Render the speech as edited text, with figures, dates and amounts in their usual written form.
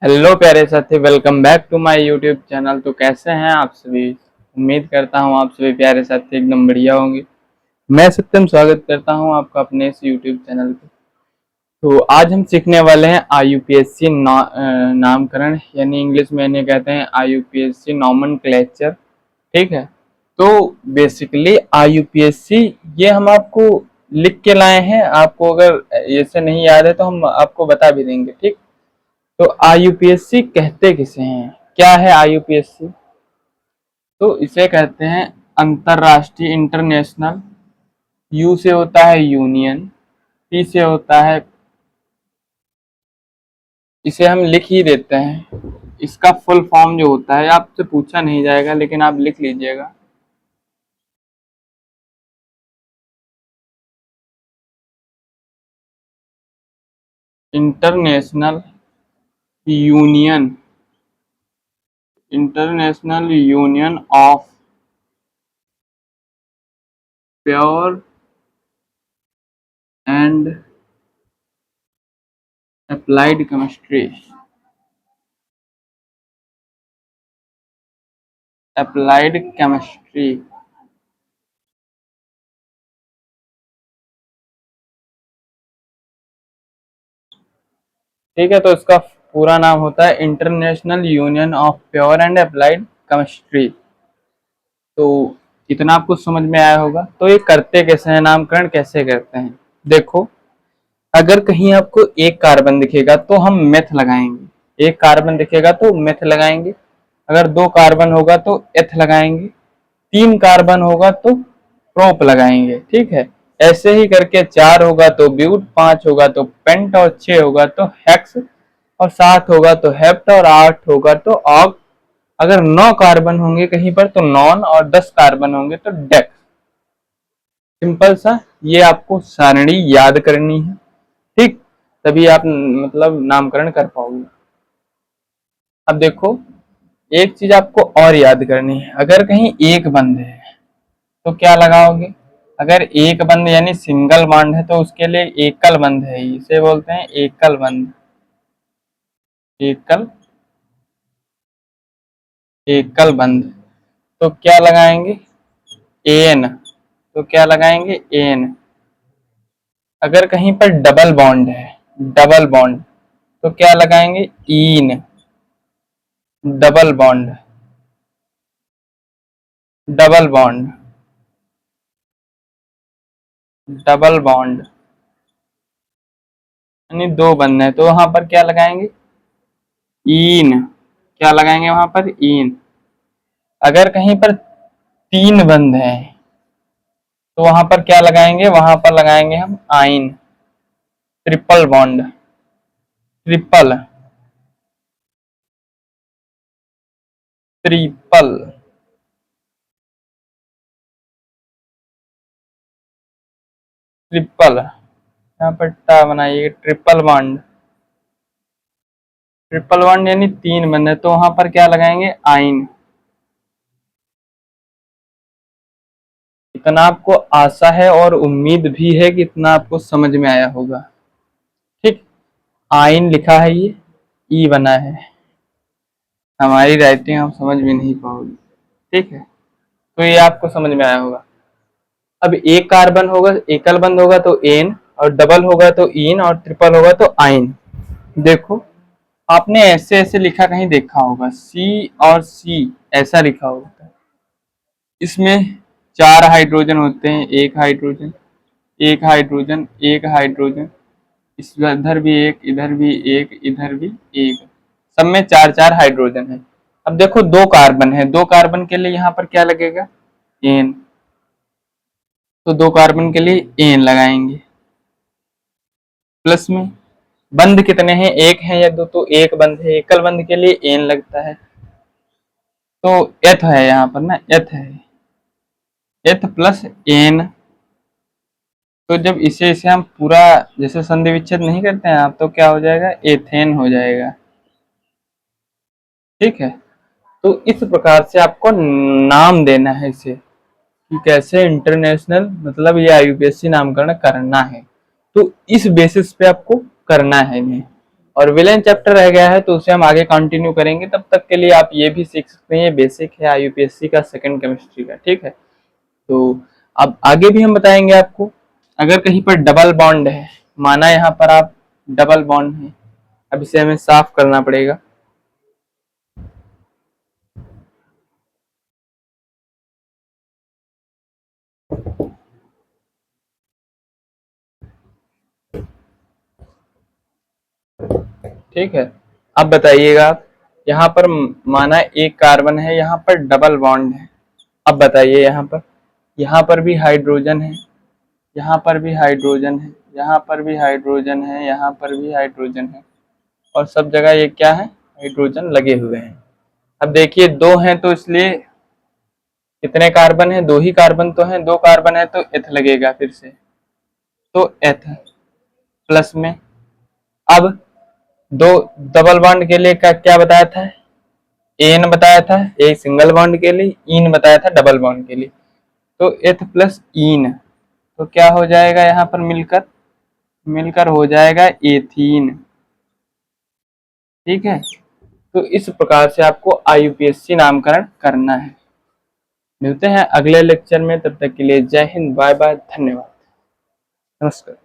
Hello प्यारे साथी, welcome back to my YouTube channel. तो कैसे हैं आप सभी? उम्मीद करता हूं आप सभी प्यारे साथी एकदम बढ़िया होंगे। मैं सत्यम स्वागत करता हूं आपका अपने इस यूट्यूब चैनल पे। तो आज हम सीखने वाले हैं आईयूपीएससी नामकरण, यानी इंग्लिश में इन्हें कहते हैं आईयूपीएससी नॉमेनक्लेचर। ठीक है। तो बेसिकली आईयूपीएससी ये हम आपको लिख के लाए हैं। आपको अगर ऐसे नहीं याद है तो हम आपको बता भी देंगे। ठीक। तो आईयूपीएससी कहते किसे हैं? क्या है आईयूपीएससी? तो इसे कहते हैं अंतरराष्ट्रीय, इंटरनेशनल। यू से होता है यूनियन, पी से होता है, इसे हम लिख ही देते हैं। इसका फुल फॉर्म जो होता है आपसे पूछा नहीं जाएगा, लेकिन आप लिख लीजिएगा। International union, international union of pure and applied chemistry, applied chemistry. ठीक है। तो इसका पूरा नाम होता है international union of pure and applied chemistry. तो इतना आपको समझ में आया होगा। तो ये करते कैसे हैं, नामकरण कैसे करते हैं? देखो, अगर कहीं आपको एक कार्बन दिखेगा तो हम मेथ लगाएंगे, एक कार्बन दिखेगा तो मेथ लगाएंगे। अगर दो कार्बन होगा तो एथ लगाएंगे, तीन कार्बन होगा तो प्रोप लगाएंगे। ठीक है। ऐसे ही करके चार होगा तो ब्यूट, पांच होगा तो पेंट, और छह होगा तो हेक्स, और सात होगा तो हेप्ट, और आठ होगा तो ऑग। अगर 9 कार्बन होंगे कहीं पर तो नॉन, और 10 कार्बन होंगे तो डेक्स। सिंपल सा ये आपको सारणी याद करनी है। ठीक। तभी आप मतलब नामकरण कर पाओगे। अब देखो, एक चीज आपको और याद करनी है। अगर कहीं एक बंद है तो क्या लगाओगे? अगर एक बंद यानी सिंगल बॉन्ड है तो उसके लिए एकल बंद है, इसे बोलते हैं एकल बंद। एकल, एकल बंद। तो क्या लगाएंगे? एन। तो क्या लगाएंगे? एन। अगर कहीं पर डबल बॉन्ड है, डबल बॉन्ड, तो क्या लगाएंगे? Ene. Double bond, double bond, double bond, यानी दो बंद है तो वहां पर क्या लगाएंगे? इन। क्या लगाएंगे वहां पर? इन। अगर कहीं पर तीन बंद है तो वहां पर क्या लगाएंगे? वहां पर लगाएंगे हम आइन। Triple bond, triple, triple, triple. यहाँ पर टा बनाइए, ट्रिपल बॉन्ड। ट्रिपल बॉन्ड यानी तीन बंद है तो वहां पर क्या लगाएंगे? आइन। इतना आपको आशा है और उम्मीद भी है कि इतना आपको समझ में आया होगा। ठीक। आइन लिखा है, ये ई बना है। हमारी राइटिंग आप समझ भी नहीं पाओगे। ठीक है। तो ये आपको समझ में आया होगा। अब एक कार्बन होगा, एकल बंद होगा तो एन, और डबल होगा तो इन, और ट्रिपल होगा तो आइन। देखो, आपने ऐसे ऐसे लिखा कहीं देखा होगा, सी और सी ऐसा लिखा होता है। इसमें चार हाइड्रोजन होते हैं, एक हाइड्रोजन, एक हाइड्रोजन, एक हाइड्रोजन, इधर भी एक, इधर भी एक, इधर भी एक। सब में चार चार हाइड्रोजन है। अब देखो, दो कार्बन है, दो कार्बन के लिए यहाँ पर क्या लगेगा? एन। तो दो कार्बन के लिए एन लगाएंगे। प्लस में बंद कितने हैं? एक है या दो? तो एक बंद है, एकल बंद के लिए एन लगता है। तो एथ है यहाँ पर ना, एथ है, एथ प्लस एन। तो जब इसे इसे हम पूरा जैसे संधि विच्छेद नहीं करते हैं आप, तो क्या हो जाएगा? एथेन हो जाएगा। ठीक है। तो इस प्रकार से आपको नाम देना है इसे, कि कैसे इंटरनेशनल मतलब ये आईयूपीएससी नामकरण करना है। तो इस बेसिस पे आपको करना है इन्हें। और विलेन चैप्टर रह गया है तो उसे हम आगे कंटिन्यू करेंगे। तब तक के लिए आप ये भी सीख सकते हैं, ये बेसिक है IUPAC का सेकंड केमिस्ट्री का, ठीक है। तो अब आगे भी हम बताएंगे आपको। अगर कहीं पर डबल बॉन्ड है, माना यहाँ पर आप डबल बॉन्ड है, अब इसे हमें साफ करना पड़ेगा। ठीक है, अब बताइएगा आप, यहाँ पर माना एक कार्बन है, यहाँ पर डबल बॉन्ड है। अब बताइए यहाँ पर भी हाइड्रोजन है, यहाँ पर भी हाइड्रोजन है, यहाँ पर भी हाइड्रोजन है, यहाँ पर भी हाइड्रोजन है, और सब जगह ये क्या है, हाइड्रोजन लगे हुए हैं। अब देखिए दो हैं तो इसलिए कितने कार्बन है, दो ही कार्बन तो हैं, दो कार्बन है तो एथ लगेगा फिर से, तो एथ प्लस में। अब दो डबल बॉन्ड के लिए क्या बताया था, एन बताया था एक सिंगल बॉन्ड के लिए, इन बताया था डबल बॉन्ड के लिए, तो एथ प्लस इन, तो क्या हो जाएगा यहाँ पर मिलकर मिलकर हो जाएगा एथीन। ठीक है, तो इस प्रकार से आपको IUPAC नामकरण करना है। मिलते हैं अगले लेक्चर में, तब तक के लिए जय हिंद, बाय बाय, धन्यवाद, नमस्कार।